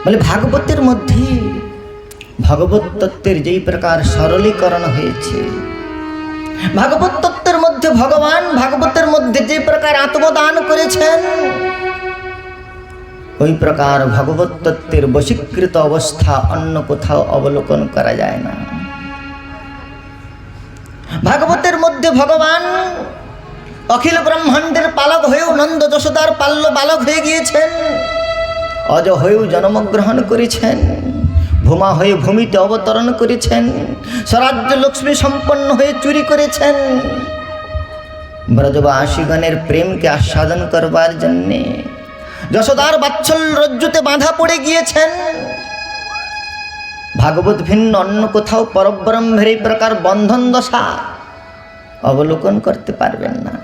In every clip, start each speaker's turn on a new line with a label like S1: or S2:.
S1: বলে ভাগবতের মধ্যে ভগবত তত্ত্বের যেই প্রকার সরলীকরণ হয়েছে, ভাগবত তত্ত্বের মধ্যে ভগবান ভাগবতের মধ্যে যে প্রকার আত্মদান করেছেন, ওই প্রকার ভগবত তত্ত্বের বশীকৃত অবস্থা অন্য কোথাও অবলোকন করা যায় না। ভাগবতের মধ্যে ভগবান অখিল ব্রহ্মাণ্ডের পালক হয়েও নন্দ যশোদার পাল্য বালক হয়ে গিয়েছেন, অজ হয়েও জন্মগ্রহণ করেছেন, ভূমা হয়ে ভূমিতে অবতরণ করেছেন, স্বরাজ্য লক্ষ্মী সম্পন্ন হয়ে চুরি করেছেন, ব্রজবাসীগণের প্রেমকে আস্বাদন করবার জন্যে যশোদার বাৎসল্য রজ্জুতে বাঁধা পড়ে গিয়েছেন। ভাগবত ভিন্ন অন্য কোথাও পরব্রহ্মের এই প্রকার বন্ধন দশা অবলোকন করতে পারবেন না।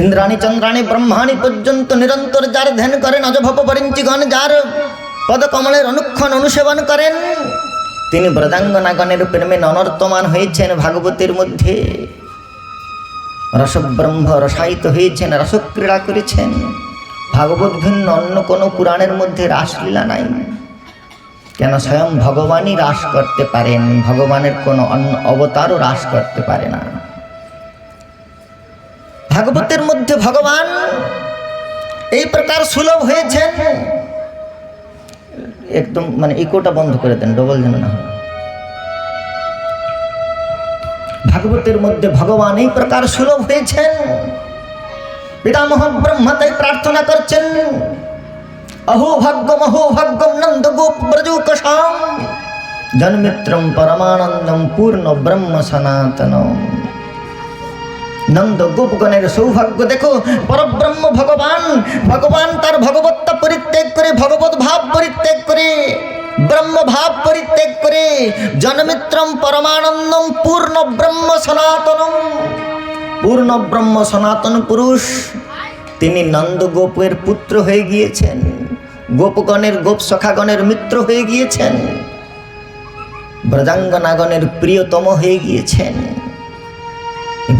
S1: ইন্দ্রাণী চন্দ্রাণী ব্রহ্মাণী পর্যন্ত নিরন্তর যার ধ্যান করেন, অজভব পরিঞ্চিগণ যার পদকমলের অনুক্ষণ অনুসেবন করেন, তিনি ব্রজাঙ্গনাগণের প্রেমে ননর্তমান হয়েছেন। ভাগবতের মধ্যে রসব্রহ্ম রসায়িত হয়েছেন, রসক্রীড়া করেছেন। ভাগবত ভিন্ন অন্য কোনো পুরাণের মধ্যে রাসলীলা নাই। কেন? স্বয়ং ভগবানই রাস করতে পারেন, ভগবানের কোনো অন্য অবতারও রাস করতে পারে না। ভাগবতের মধ্যে ভগবান এই প্রকার সুলভ হয়েছেন। একদম মানে ইকোটা বন্ধ করে দেন, ডবল যেন না হয়। ভাগবতের মধ্যে ভগবান এই প্রকার সুলভ হয়েছেন। পিতামহ ব্রহ্মা তাই প্রার্থনা করছেন, অহো ভাগ্যম নন্দ গোপ ব্রজৌকশাম জন্মিত্রম পরমানন্দম পূর্ণ ব্রহ্ম সনাতনম। নন্দ গোপগণের সৌভাগ্য দেখো, পরব্রহ্ম ভগবান, ভগবান তার ভগবত্তা পরিত্যাগ করে, ভগবত ভাব পরিত্যাগ করে, ব্রহ্ম ভাব পরিত্যাগ করে জন্মিত্রম পরমানন্দম পূর্ণ ব্রহ্ম সনাতনম, পূর্ণ ব্রহ্ম সনাতন পুরুষ তিনি নন্দ গোপের পুত্র হয়ে গিয়েছেন, গোপগণের গোপ সখাগণের মিত্র হয়ে গিয়েছেন, ব্রজাঙ্গনাগণের প্রিয়তম হয়ে গিয়েছেন।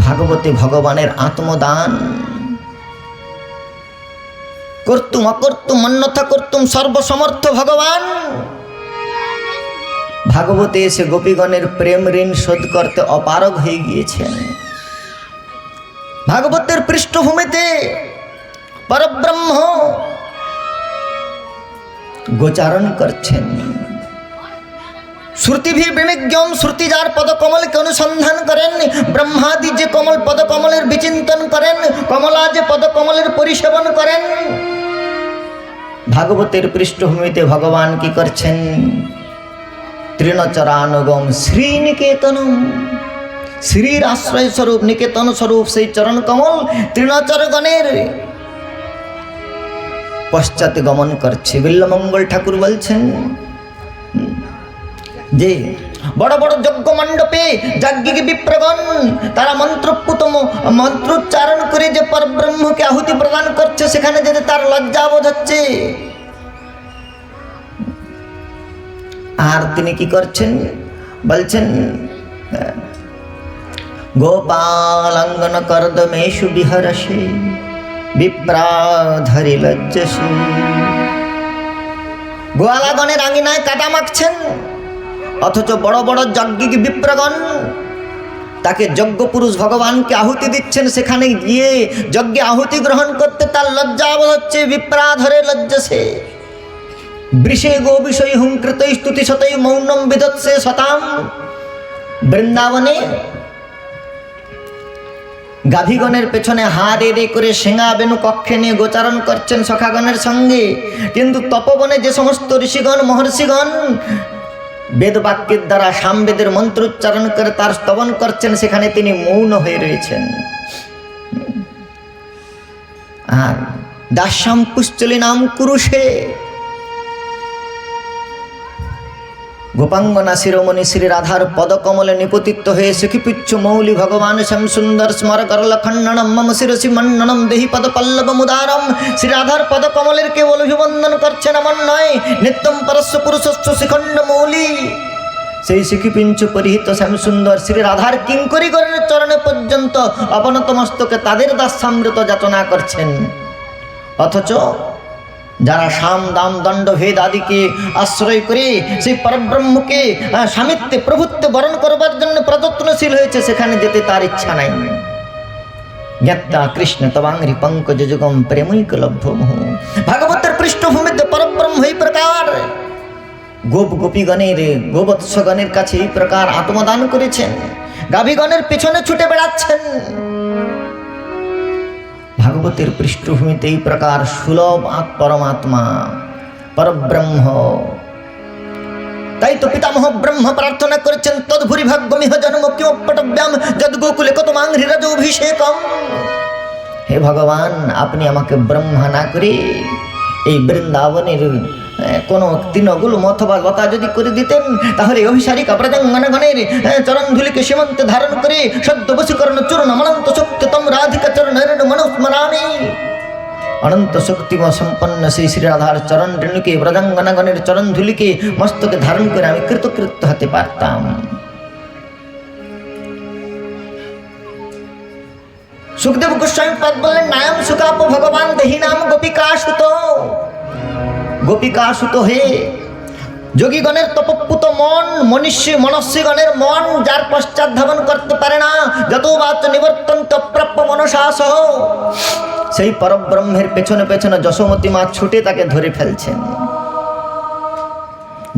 S1: ভাগবতে ভগবানের আত্মদান। কর্তুম অকর্তুম অন্যথা কর্তুম সর্বসমর্থ ভগবান ভাগবতে এসে গোপীগণের প্রেম ঋণ শোধ করতে অপারগ হয়ে গিয়েছেন। ভাগবতের পৃষ্ঠভূমিতে পরব্রহ্ম গোচারণ করছেন। শ্রুতিভি বিনিজ্ঞম, শ্রুতি যার পদকমলকে অনুসন্ধান করেন, ব্রহ্মাদি যে কমল পদকমলের বিচিন্তন করেন, কমলা যে পদকমলের পরিসেবন করেন। ভাগবতের পৃষ্ঠভূমিতে ভগবান কি করছেন? তৃণচরানুগম শ্রীনিকেতনম, শ্রীর আশ্রয় স্বরূপ নিকেতন স্বরূপ সেই চরণ কমল তৃণচরগণের পশ্চাতে গমন করছে। বিল্লমঙ্গল ঠাকুর বলছেন যে বড় বড় যজ্ঞ মণ্ডপে যাজ্ঞিক বিপ্রগণ তারা মন্ত্রোচ্চারণ করে যে পরব্রহ্মকে আহুতি প্রদান করছে, সেখানে যেতে তার লজ্জাবোধ হচ্ছে। আর তিনি কি করছেন? বলছেন গোপালাঙ্গন করদমেষু বিহরসে বিপ্রাধরি লজ্জসে। গোয়ালাগণের আঙিনায় কাটা মাখছেন, অথচ বড় বড় যাজ্ঞিক বিপ্রগণ তাকে যজ্ঞ পুরুষ ভগবানকে আহুতি দিচ্ছেন, সেখানে গিয়ে যজ্ঞে আহুতি গ্রহণ করতে তার লজ্জাবোধ হচ্ছে। বিপ্রাধরে লজ্জসে বৃষে গো বিষয় হুঙ্কৃত স্তুতি শতই মৌনম বিদৎসে শতাম। বৃন্দাবনে গাভীগণের পেছনে হাড়ে রে করে সেঙা বেনু কক্ষে নিয়ে গোচারণ করছেন সখাগণের সঙ্গে, কিন্তু তপবনে যে সমস্ত ঋষিগণ মহর্ষিগণ বেদ বাক্যের দ্বারা সামবেদের মন্ত্রোচ্চারণ করে তার স্তবন করছেন, সেখানে তিনি মৌন হয়ে রয়েছেন। আর দাস্যাম পুশ্চলি নাম কুরুষে গোপাঙ্গনা শিরোমণি শ্রী রাধার পদকমলে নিপতিত্ব হয়ে সুখিপুচ্ছ মৌলি ভগবান শ্যাম সুন্দর স্মর করল খণ্ডনম মম শিরসি মণ্ডনম দেহি পদ পল্লব মুদারম। শ্রী রাধার পদকমলের কেবল অভিবন্দন করছেন এমন নয়, নিত্যম পরস্য পুরুষস্য শিখণ্ড মৌলি। সেই শিখিপিঞ্চ পরিহিত শ্যাম সুন্দর শ্রী রাধার কিঙ্করীগণের চরণে পর্যন্ত অবনত মস্তকে তাদের দাস্যামৃত যাচনা করছেন। অথচ যারা সাম দাম দণ্ড ভেদ আদিকে আশ্রয় করে সেই পরব্রহ্মকে স্বামিত্বে প্রভুত্বে বরণ করবার জন্য প্রযত্নশীল হয়েছে, সেখানে যেতে তার ইচ্ছা নাই। জ্ঞাতা কৃষ্ণ তবাঙ্গি পঙ্কজ যুগম প্রেমৈক লভ্য মোহ। ভাগবতের পৃষ্ঠভূমিতে পরব্রহ্ম এই প্রকার গোপীগণের গোবৎসগণের কাছে এই প্রকার আত্মদান করেছেন, গাভীগণের পিছনে ছুটে বেড়াচ্ছেন। ভাগবতের পৃষ্ঠভূমিতে এই প্রকার সুলভ পরমাত্মা পরব্রহ্ম। তাই তো পিতামহ ব্রহ্ম প্রার্থনা করেছেন, তদ্ভুরি ভাগ্যমিহ জন্ম কিমপটব্যাম যদ গোকুলে কতমাংহ্রি রাজোভিষেকম। হে ভগবান, আপনি আমাকে ব্রহ্মা না করে এই বৃন্দাবনের কোনো তৃণগুলো অথবা লতা যদি করে দিতেন, তাহলে অভিসারিকা ব্রজাঙ্গনগণের চরণ ধুলিকে সীমন্তে ধারণ করে সদ্য বশীকরণ চূর্ণ অনন্ত শক্তিতম রাধিকা চরণের মনুস্মরামি। অনন্ত শক্তি সম্পন্ন শ্রী শ্রী রাধার চরণ রেণুকে ব্রজাঙ্গনগণের চরণ ধুলিকে মস্তকে ধারণ করে আমি কৃতকৃত্য হতে পারতাম। সুখদেব গোস্বামী পাদ বললেন, নায়াম সুকাপ ভগবান দেহি নাম গোপিকাসুত। গোপিকাসুত হয়ে যোগীগণের তপপুত মন, মনস্বীগণের মন যার পশ্চাৎ ধাবন করতে পারে না, যত বাচ নিবর্তন্ত প্রাপ্য মনসাসহ, সেই পরব্রহ্মের পেছনে পেছনে যশোমতী মা ছুটে তাকে ধরে ফেলছেন।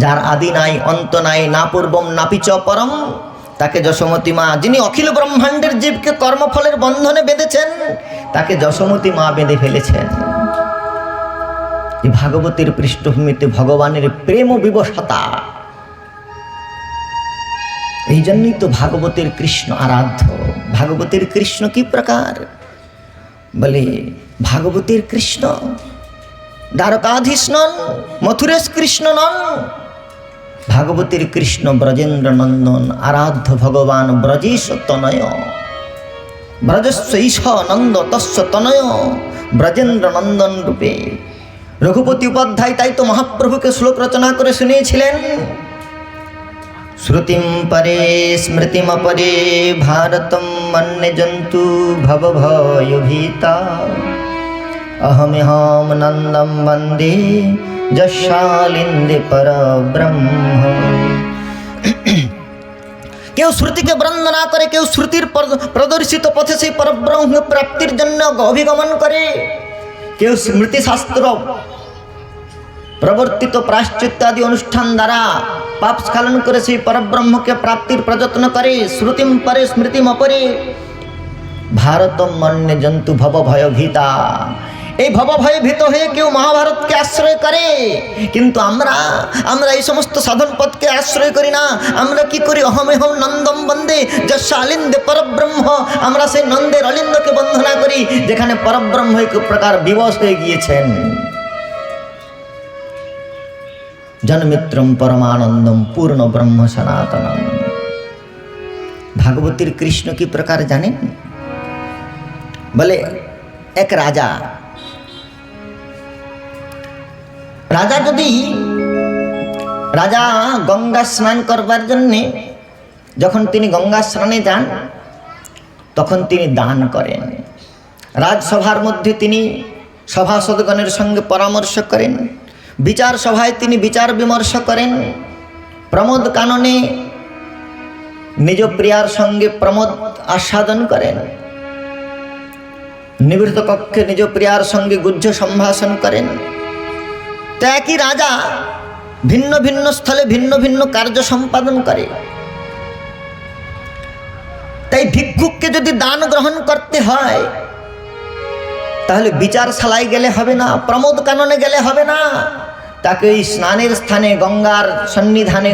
S1: যার আদি নাই, অন্ত নাই, না পূর্বম নাপি চ পরম, তাকে যশোমতী মা, যিনি অখিল ব্রহ্মাণ্ডের জীবকে কর্মফলের বন্ধনে বেঁধেছেন, তাকে যশোমতী মা বেঁধে ফেলেছেন। এই ভাগবতের পৃষ্ঠভূমিতে ভগবানের প্রেম বিবশতা। এই জন্যই তো ভাগবতের কৃষ্ণ আরাধ্য। ভাগবতের কৃষ্ণ কি প্রকার বলে, ভাগবতের কৃষ্ণ দ্বারকাধীশ নন, মথুরেশ কৃষ্ণ নন, ভাগবতের কৃষ্ণ ব্রজেন্দ্র নন্দন, আরাধ্য ভগবান ব্রজেশ তনয়। ব্রজস্ব ঈশ নন্দ তস্য তনয় ব্রজেন্দ্র নন্দন রূপে। রঘুপতি উপাধ্যায় তাই তো মহাপ্রভুকে শ্লোক রচনা করে শুনিয়েছিলেন, শ্রুতিম পরে স্মৃতিমপরে ভারতম মন্যে জন্তু ভবভয়ভীতা অহমিহম নন্দম বন্দে যশালিন্দে পরব্রহ্ম। কেউ শ্রুতিকে বন্দনা করে, কেউ শ্রুতির প্রদর্শিত পথে সেই পরব্রহ্ম প্রাপ্তির জন্য অভিগমন করে, কেউ স্মৃতিশাস্ত্র প্রবর্তিত প্রায়শ্চিত্তাদি অনুষ্ঠান দ্বারা পাপ স্খলন করে সেই পরব্রহ্মকে প্রাপ্তির প্রযত্ন করে। শ্রুতিম পরে স্মৃতিম অপরে ভারতম মন্যে জন্তু ভবভয়ভীতা। এই ভবভয়ে ভীত হয়ে কেউ মহাভারতকে আশ্রয় করে, কিন্তু আমরা এই সমস্ত সাধন পথকে আশ্রয় করি না। আমরা কি করি, অহমেহম নন্দম বন্দে যশালিন্দে পরব্রহ্ম। আমরা সেই নন্দের অলিন্দকে বন্ধনা করি, যেখানে পরব্রহ্ম এক প্রকার বিবশ হয়ে গিয়েছেন। জনমিত্রম পরমানন্দম পূর্ণ ব্রহ্ম সনাতনম। ভাগবতীর কৃষ্ণ কি প্রকার জানেন বলে, এক রাজা গঙ্গা স্নান করবার জন্যে যখন তিনি গঙ্গা স্নানে যান, তখন তিনি দান করেন। রাজসভার মধ্যে তিনি সভাসদগণের সঙ্গে পরামর্শ করেন, বিচার সভায় তিনি বিচার বিমর্শ করেন, প্রমোদ কাননে নিজ প্রিয়ার সঙ্গে প্রমোদ আস্বাদন করেন, নিভৃত কক্ষে নিজ প্রিয়ার সঙ্গে গুহ্য সম্ভাষণ করেন। তো একই রাজা ভিন্ন ভিন্ন স্থলে ভিন্ন ভিন্ন কার্য সম্পাদন করে। তাই ভিক্ষুককে যদি দান গ্রহণ করতে হয়, তাহলে বিচারশালায় গেলে হবে না, প্রমোদ কাননে গেলে হবে না, তাকে ওই স্নানের স্থানে গঙ্গার সন্নিধানে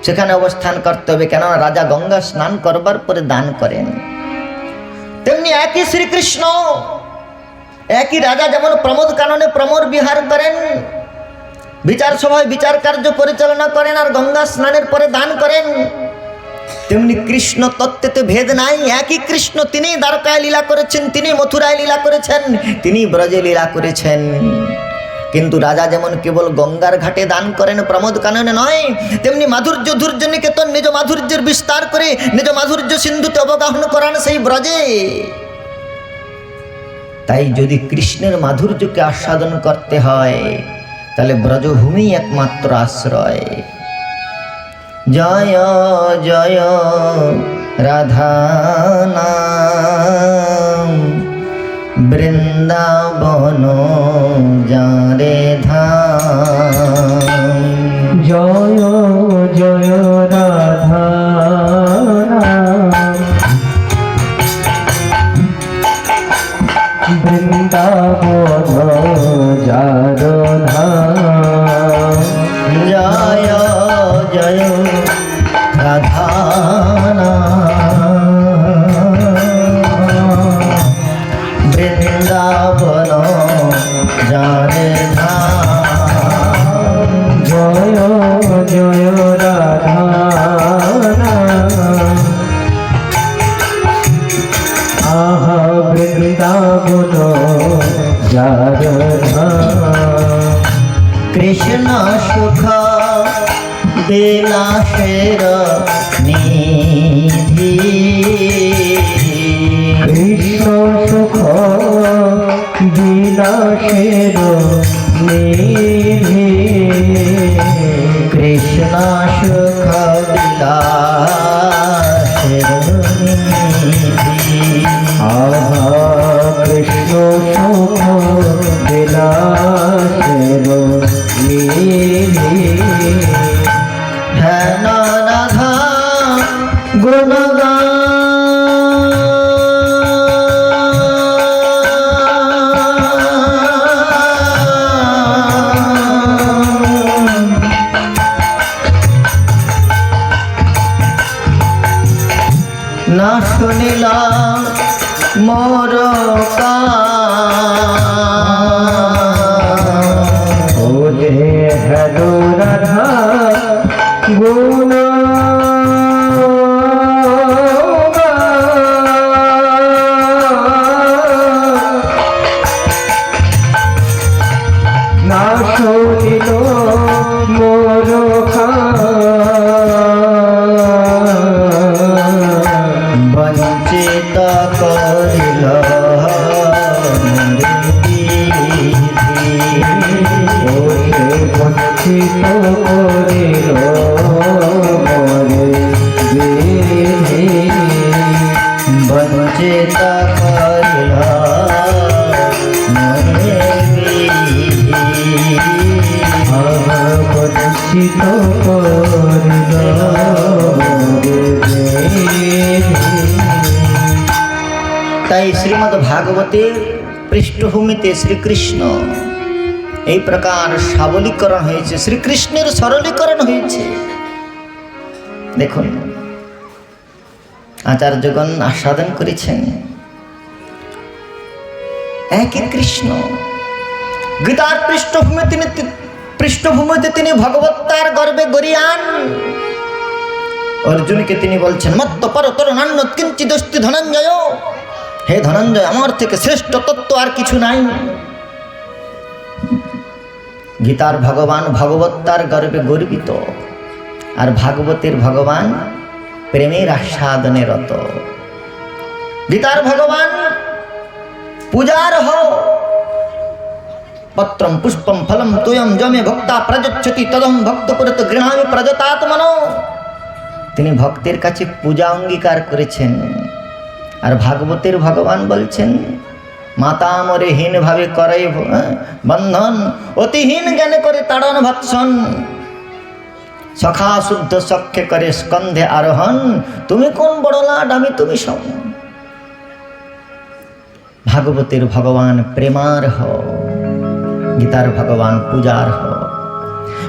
S1: সেখানে অবস্থান করতে হবে। কেননা রাজা গঙ্গা স্নান করবার পরে দান করেন। তেমনি একই শ্রীকৃষ্ণ, একই রাজা যেমন প্রমোদ কাননে প্রমোদ বিহার করেন, বিচার সভায় বিচার কার্য পরিচালনা করেন, আর গঙ্গা স্নানের পরে দান করেন, তেমনি কৃষ্ণ তত্ত্বেতে ভেদ নাই। একই কৃষ্ণ, তিনি দ্বারকায় লীলা করেছেন, তিনি মথুরায় লীলা করেছেন, তিনি ব্রজে লীলা করেছেন। কিন্তু রাজা যেমন কেবল গঙ্গার ঘাটে দান করেন, প্রমোদ কাননে নয়, তেমনি মাধুর্য ধূর্য নিকেতন নিজ মাধুর্যের বিস্তার করে নিজ মাধুর্য সিন্ধুতে অবগাহন করান সেই ব্রজে। তাই যদি কৃষ্ণের মাধুর্যকে আস্বাদন করতে হয় তাহলে ব্রজভূমি একমাত্র আশ্রয়। জয় জয় রাধা নাম বৃন্দাবন যারে ধাম।
S2: জয় জয় রাধা বৃন্দাবন যার ধাম।
S1: জয় জয় রাধা বৃন্দাবন যারে ধাম।
S2: জয় জয় রাধা আহা বৃন্দাবন যার ধাম।
S1: কৃষ্ণ সুখ বিলাসের নিধি।
S2: কৃষ্ণ সুখ বিলাসের নিধি।
S1: কৃষ্ণ সুখ বিলাসের নিধি।
S2: আহা কৃষ্ণ সুখ বিলাসের নিধি।
S1: হেন রাধা গুণগান না শুনিলাম মোর
S2: ওরে হেলো রাধা গুণ না শুনিল মোর
S1: বঞ্চিত করিল
S2: বঞ্চিত করিল মরে বিধি।
S1: বঞ্চিত করিল মরে
S2: বঞ্চিত করিল মরে বিধি।
S1: তাই শ্রীমদ্ ভাগবতের পৃষ্ঠভূমিতে শ্রীকৃষ্ণ এই প্রকার সাবলীকরণ হয়েছে, শ্রীকৃষ্ণের সরলীকরণ হয়েছে। দেখুন আচার্যগণ আস্বাদন করেছেন একই কৃষ্ণ। গীতার পৃষ্ঠভূমিতে তিনি ভগবত্তার গর্বে গরিয়ান। অর্জুনকে তিনি বলছেন মত্ত পরতর নান্য কিঞ্চিদস্তি ধনঞ্জয়। হে ধনঞ্জয়, আমার থেকে শ্রেষ্ঠ তত্ত্ব আর কিছু নাই। গীতার ভগবান ভগবত্তার গর্বে গর্বিত, আর ভাগবতের ভগবান প্রেমের আস্বাদনে রত। গীতার ভগবান পূজার হ পত্রম পুষ্পম ফলম তোয়ম যমে ভক্তা প্রযচ্ছতি তদহম ভক্ত পুরত গৃহামি প্রজতাত্মনো। তিনি ভক্তের কাছে পূজা অঙ্গীকার করেছেন। আর ভাগবতের ভগবান বলছেন মাতা মরে হীন ভাবে করে বন্ধন, অতিহীন জ্ঞানে করে তাড়ন ভৎসন। সখা শুদ্ধ সখ্যে করে স্কন্ধে আরোহণ, তুমি কোন বড় লাড আমি তুমি সম। ভাগবতের ভগবান প্রেমার হ, গীতার ভগবান পূজার হ।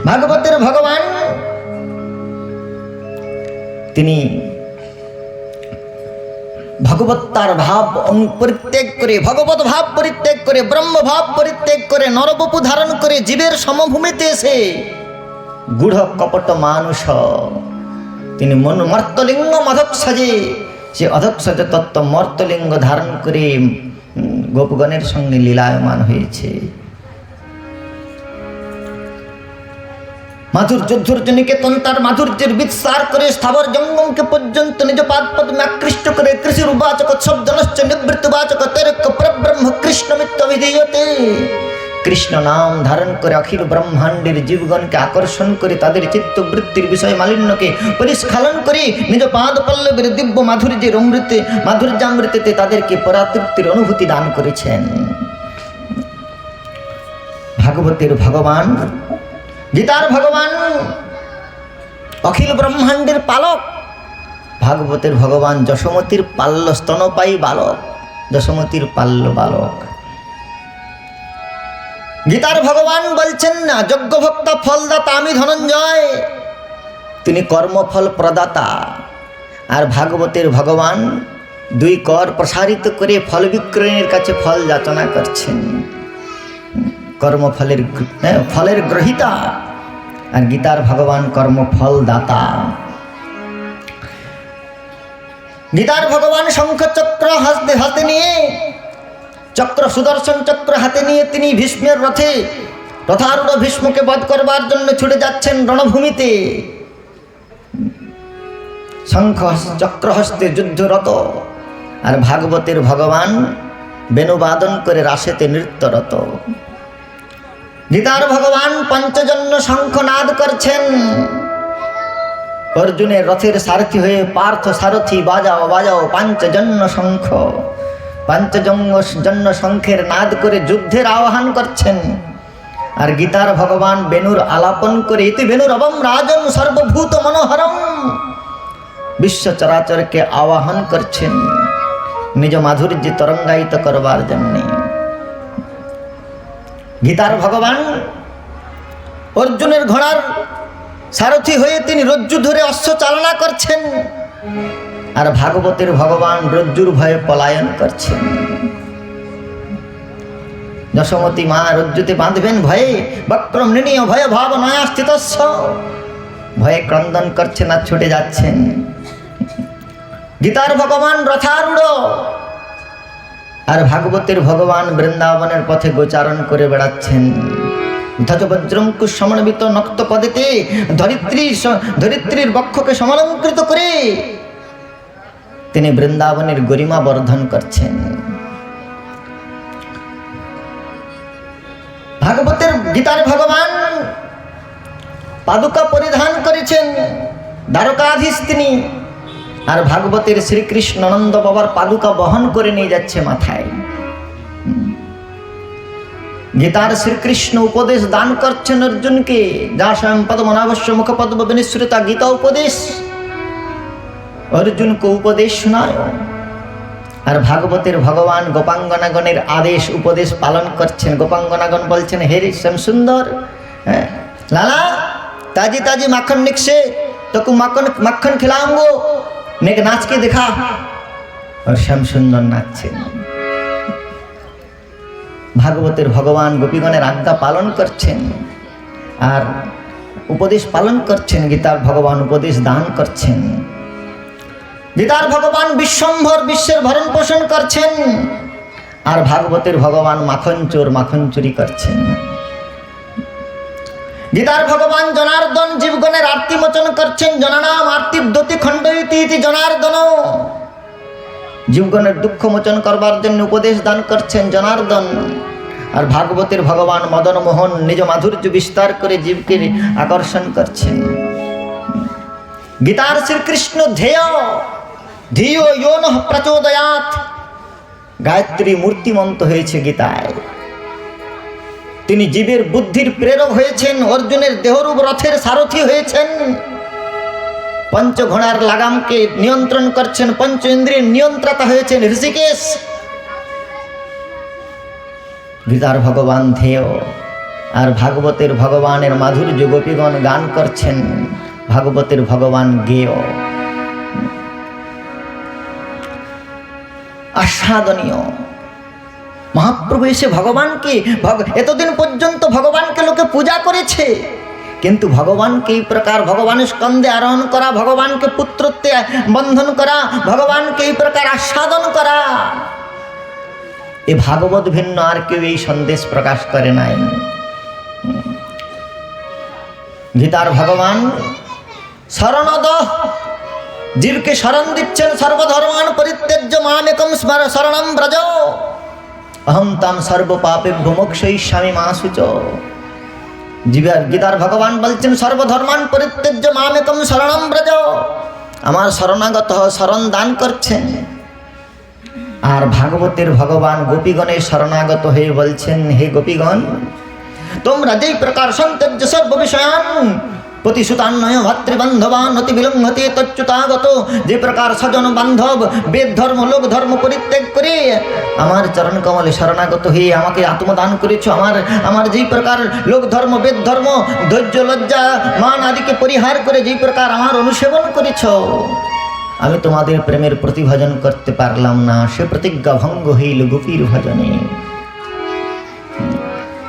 S1: ভাগবতের ভগবান তিনি ভগবত্তার ভাব পরিত্যাগ করে, ভগবত ভাব পরিত্যাগ করে, ব্রহ্ম ভাব পরিত্যাগ করে, নরবপু ধারণ করে জীবের সমভূমিতে এসে গূঢ় কপট মানুষ তিনি মন মর্তলিঙ্গ অধক্ষজে, সে অধক্ষজ তত্ত্ব মর্তলিঙ্গ ধারণ করে গোপগণের সঙ্গে লীলায়মান হয়েছে। মাধুর্যধ্বর্য নিকেতন তার মাধুর্যের বিৎসার করে স্থাবর জঙ্গমকে পর্যন্ত নিজ পাদ পদ্মে আকৃষ্ট করে কৃষির উবাচক শব্দনশ্চ নিবৃত্তবাচক তৈরক্য পরব্রহ্ম কৃষ্ণ বিধীয়তে। কৃষ্ণ নাম ধারণ করে অখিল ব্রহ্মাণ্ডের জীবগণকে আকর্ষণ করে তাদের চিত্তবৃত্তির বিষয় মালিন্যকে পরিস্খলন করে নিজ পাদ পল্লবের দিব্য মাধুর্যামৃতেতে তাদেরকে পরাতৃপ্তির অনুভূতি দান করেছেন। ভাগবতের ভগবান, গীতার ভগবান অখিল ব্রহ্মাণ্ডের পালক। ভাগবতের ভগবান যশোমতীর পাল্য স্তনপায়ী বালক, যশোমতীর পাল্য বালক। গীতার ভগবান বলছেন না যজ্ঞভোক্তা ফলদাতা আমি ধনঞ্জয়, তিনি কর্মফল প্রদাতা। আর ভাগবতের ভগবান দুই কর প্রসারিত করে ফল বিক্রয়ের কাছে ফল যাচনা করছেন, কর্মফলের ফলের গ্রহীতা। আর গীতার ভগবান কর্মফল দাতা। গীতার ভগবান শঙ্খ চক্র হাতে নিয়ে, চক্র সুদর্শন চক্র হাতে নিয়ে তিনি ভীষ্মের রথারূঢ় ভীষ্মকে বধ করবার জন্য ছুটে যাচ্ছেন রণভূমিতে। শঙ্খ চক্র হস্তে যুদ্ধরত। আর ভাগবতের ভগবান বেণুবাদন করে রাসেতে নৃত্যরত। গীতার ভগবান পঞ্চজন্য শঙ্খনাদ করছেন। অর্জুনের রথের সারথি হয়ে পার্থ সারথি বাজাও বাজাও পাঞ্চজন্য শঙ্খ। পাঞ্চজন্য শঙ্খের নাদ করে যুদ্ধের আহ্বান করছেন। আর গীতার ভগবান বেণুর আলাপন করে ইতি বেণুর অবম রাজন সর্বভূত মনোহরম, বিশ্ব চরাচরকে আহ্বান করছেন নিজ মাধুর্য তরঙ্গায়িত করবার জন্যে। গীতার ভগবান অর্জুনের ঘোড়ার সারথি হয়ে তিনি রজ্জু ধরে অশ্ব চালনা করছেন। আর ভাগবতের ভগবান রজ্জুর ভয়ে পলায়ন করছেন। যশোমতী মা রজ্জুতে বাঁধবেন ভয়ে, বক্রম নিনীয় ভয়ে ভাব নয়া স্থিতস্য, ভয়ে ক্রন্দন করছেন আর ছুটে যাচ্ছেন। গীতার ভগবান রথারূঢ়। আর ভাগবতের ভগবান বৃন্দাবনের পথে গোচারণ করে বেড়াচ্ছেন। ধ্বজবজ্রঙ্কুশ সমন্বিত নক্ত পদেতে ধরিত্রীর বক্ষকে সমালঙ্কৃত করে তিনি বৃন্দাবনের গরিমা বর্ধন করছেন। ভাগবতের গীতার ভগবান পাদুকা পরিধান করেছেন, দ্বারকাধীশ তিনি। আর ভাগবতের শ্রীকৃষ্ণ নন্দ বাবার পাদুকা বহন করে নিয়ে যাচ্ছে মাথায়। গীতার শ্রীকৃষ্ণ উপদেশ দান করছেন অর্জুনকে, যা স্বয়ং পদ্মনাভস্য মুখপদ্ম বিনিসৃতা গীতা উপদেশ। অর্জুনকে উপদেশ শোনায়। আর ভাগবতের ভগবান গোপাঙ্গনাগণের আদেশ উপদেশ পালন করছেন। গোপাঙ্গনাগণ বলছেন, হে শ্যাম সুন্দর, হ্যাঁ লালা ताजी ताजी माखन निकसे तो को माखन खिलाऊंगो, नेक नाच के दिखा। और श्याम सुंदर नाचছেন। भागवतेर भगवान गोपीगणेर आज्ञा पालन करছেন और उपदेश पालन करছেন। गीतार भगवान उपदेश दान करছেন। गीतार भगवान विश्वम्भर विश्वेर भरण पोषण करছেন और भागवतेर भगवान माखन चोर माखन चुरी करছেন। गीतार भगवान जनार्दन जीवगणेर आरती मोचन करছেন। जनानाम आरती दोति खंडयति इति जनार्दन, जीवगणेर दुख मोचन करबार जन्य उपदेश दान करছেন जनार्दन। और भागवतेर भगवान मदन मोहन निज माधुर्य विस्तार करे जीवके आकर्षण करছেন। गीतार श्रीकृष्ण ध्येय धियो यो नः प्रचोदयात्, गायत्री मूर्तिमंत হয়েছে गीताয়। তিনি জীবের বুদ্ধির প্রেরক হয়েছেন, অর্জুনের দেহরূপ রথের সারথি হয়েছেন, पंच घोड़ार लगाम के नियंत्रण करছেন, पंच इंद्रिय नियंत्रता হয়েছেন ऋषिकेश। गीतार भगवान ध्येय और भागवतेर भगवानेर माधुर्य गोपीगण गान करছেন। भागवतेर भगवान गेय आस्वादनीय। महाप्रभु एसे भगवान के एतदिन पर्यन्त भगवान के लोके पूजा करेছে, किन्तु भगवान के प्रकार भगवान स्कंदे आरोहण करा, भगवान के पुत्रत्वे बंधन करा, भगवान के प्रकार आस्वादन करा, ए भागवत भिन्न आर केउ এই सन्देश प्रकाश करे নাই। गीतार भगवान शरणद जीव के शरण दिच्छेन, सर्वधर्मान परित्यज्य मामेकं शरणं व्रज। অহম তাম সর্ব পাপে মোক্ষয়িষ্যামি মা শুচ। গীতার ভগবান বলছেন সর্বধর্মান পরিত্যজ্য মামেকম শরণম ব্রজ। আমার শরণাগত শরণ দান করছেন। আর ভাগবতের ভগবান গোপীগণের শরণাগত হয়ে বলছেন, হে গোপীগণ, তোমরা যেই প্রকার সন্ত্যজ্য সর্ব বিষয়ান প্রতিশ্রুতান্বয় ভাতৃবান্ধবান অতি বিলম্বতে তচ্যুতাগত, যে প্রকার স্বজন বান্ধব বেদ ধর্ম লোক ধর্ম পরিত্যাগ করে আমার চরণ কমলে শরণাগত হয়ে আমাকে আত্মদান করেছ, আমার যেই প্রকার লোক ধর্ম বেদ ধর্ম ধৈর্য লজ্জা মান আদিকে পরিহার করে যেই প্রকার আমার অনুসেবন করেছ, আমি তোমাদের প্রেমের প্রতিভাজন করতে পারলাম না, সে প্রতিজ্ঞা ভঙ্গ হইল গোপীর ভজনে।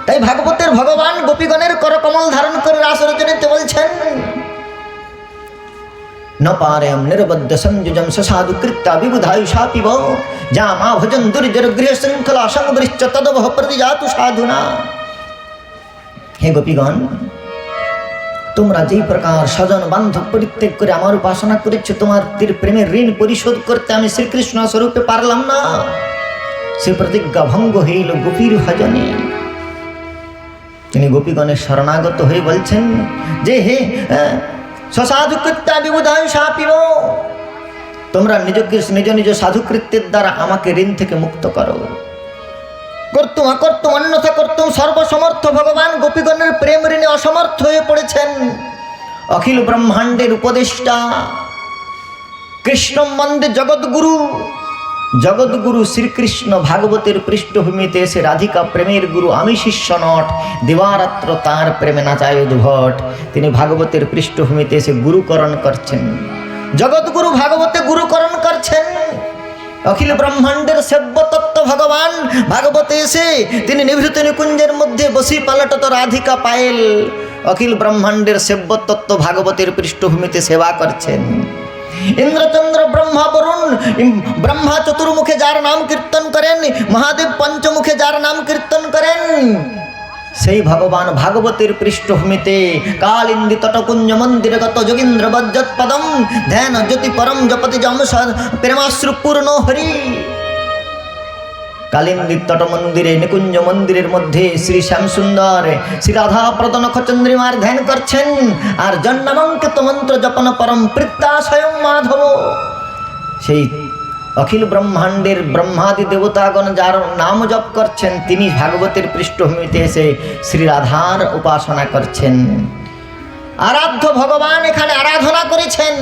S1: তাই ভাগবতের ভগবান গোপীগণের করকমল ধারণ করে রাস রচনাতে বলছেন, ন পারেম নিরবদ্ধ সংযুজম সাধু কৃত্যা বিবুধায়ুষা পিব, যা মা ভজন দুর্জর গৃহ শৃঙ্খলা সংবৃশ্চ তদবহ প্রতিজাতু সাধুনা। হে গোপীগণ, তোমরা যেই প্রকার স্বজন বান্ধব পরিত্যাগ করে আমার উপাসনা করেছ, তোমার প্রেমের ঋণ পরিশোধ করতে আমি শ্রীকৃষ্ণ স্বরূপে পারলাম না, সে প্রতিজ্ঞা ভঙ্গ হইল গোপীর ভজনে। তিনি গোপীগণের শরণাগত হয়ে বলছেন যে, হে স্বসাধুকৃত্যা বিবুধায়ুষা পিব, তোমরা নিজ নিজ সাধুকৃত্যের দ্বারা আমাকে ঋণ থেকে মুক্ত করো। কর্তুম অকর্তুম অন্যথা কর্তুম সর্বসমর্থ ভগবান গোপীগণের প্রেম ঋণে অসমর্থ হয়ে পড়েছেন। অখিল ব্রহ্মাণ্ডের উপদেষ্টা কৃষ্ণ বন্দে জগৎগুরু, জগৎগুরু শ্রীকৃষ্ণ ভাগবতের পৃষ্ঠভূমিতে এসে রাধিকা প্রেমের গুরু আমি শিষ্য নট, দিবারাত্র তাঁর প্রেমে নাচায় উদ্ভট। তিনি ভাগবতের পৃষ্ঠভূমিতে এসে গুরুকরণ করছেন, জগৎগুরু ভাগবতে গুরুকরণ করছেন। অখিল ব্রহ্মাণ্ডের সেব্য তত্ত্ব ভগবান ভাগবতে এসে তিনি নিভৃত নিকুঞ্জের মধ্যে বসি পালটত রাধিকা পায়েল। অখিল ব্রহ্মাণ্ডের সেব্য তত্ত্ব ভাগবতের পৃষ্ঠভূমিতে সেবা করছেন। ইন্দ্রচন্দ্র ব্রহ্মা বরুণ ব্রহ্মা চতুর্মুখে যার নাম কীর্তন করেন, মহাদেব পঞ্চমুখে যার নাম কীর্তন করেন, সেই ভগবান ভাগবতের পৃষ্ঠভূমিতে কালিন্দী তটকুঞ্জ মন্দিরে গত যোগীন্দ্র বজ্জৎপদম ধ্যান জ্যোতি পরম জপতি যম প্রেমাশ্রু পূর্ণ হরি। কালিন্দী তট মন্দিরে নিকুঞ্জ মন্দিরের মধ্যে শ্রী শ্যামসুন্দর শ্রী রাধা প্রদন খচন্দ্রিমার ধ্যান করছেন, আর জন্মাঙ্কিত মন্ত্র জপন পরম প্রীতা স্বয়ং মাধব। সেই অখিল ব্রহ্মাণ্ডের ব্রহ্মাদি দেবতাগণ যার নাম জপ করছেন, তিনি ভাগবতের পৃষ্ঠভূমিতে এসে শ্রী রাধার উপাসনা করছেন। আরাধ্য ভগবান এখানে আরাধনা করেছেন।